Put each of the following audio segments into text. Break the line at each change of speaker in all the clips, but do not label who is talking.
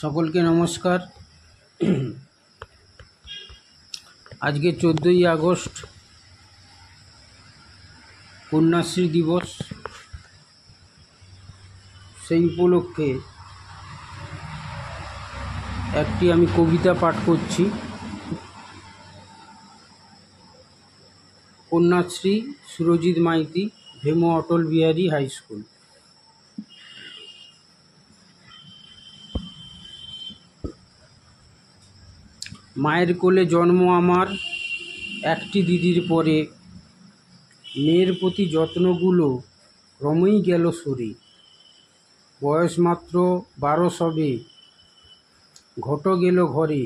সকলকে নমস্কার। আজকে 14ই আগস্ট কন্যাশ্রী দিবস। সেই উপলক্ষে একটি আমি কবিতা পাঠ করছি। Kanyashree Surajit Maiti, ভেমো Atal Bihari high school. মায়ের কোলে জন্ম আমার একটি দিদির পরে, মেয়ের প্রতি যত্নগুলো ক্রমেই গেল সরে। বয়স মাত্র 12 সবে, ঘটো গেল ঘরে,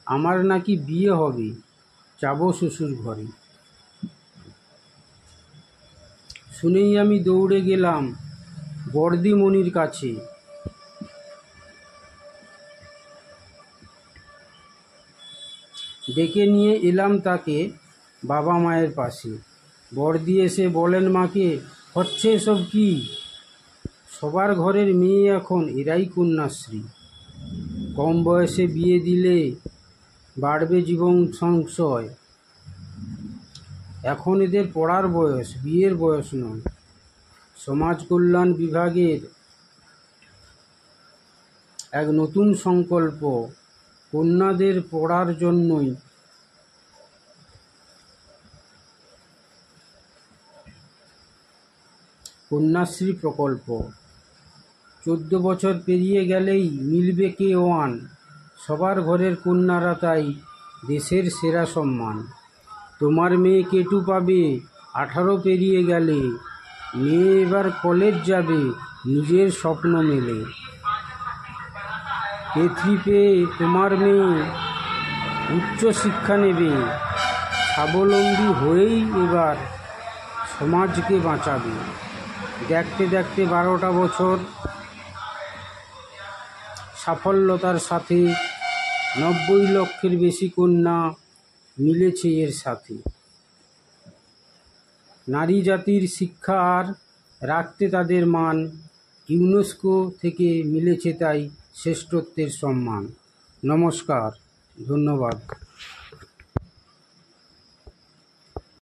আমার নাকি বিয়ে হবে, যাব শ্বশুর ঘরে। শুনেই আমি দৌড়ে গেলাম বর্দিমণির কাছে, ডেকে নিয়ে এলাম তাকে বাবা মায়ের পাশে। বর্দি এসে বলেন মাকে, হচ্ছে এসব কি? সবার ঘরের মেয়ে এখন এরাই কন্যাশ্রী। কম বয়সে বিয়ে দিলে বাড়বে জীবন সংশয়। এখন এদের পড়ার বয়স, বিয়ের বয়স নয়। সমাজ কল্যাণ বিভাগের এক নতুন সংকল্প, কন্যাদের পড়ার জন্যই কন্যাশ্রী প্রকল্প। 14 বছর পেরিয়ে গেলেই মিলবে K1। সবার ঘরের কন্যারা তাই দেশের সেরা সম্মান। তোমার মেয়ে K2 পাবে 18 পেরিয়ে গেলে, মেয়ে এবার কলেজ যাবে নিজের স্বপ্ন মেলে। K3 পেয়ে তোমার মেয়ে উচ্চ শিক্ষা নেবে, স্বাবলম্বী হয়েই এবার সমাজকে বাঁচাবে। দেখতে দেখতে 12টা বছর সাফল্যতার সাথে 90 লক্ষের বেশি কন্যা মিলেছে এর সাথে। নারী জাতির শিক্ষা আর রাখতে তাদের মান, ইউনেস্কো থেকে মিলেছে তাই শ্রেষ্ঠত্বের সম্মান। নমস্কার, ধন্যবাদ।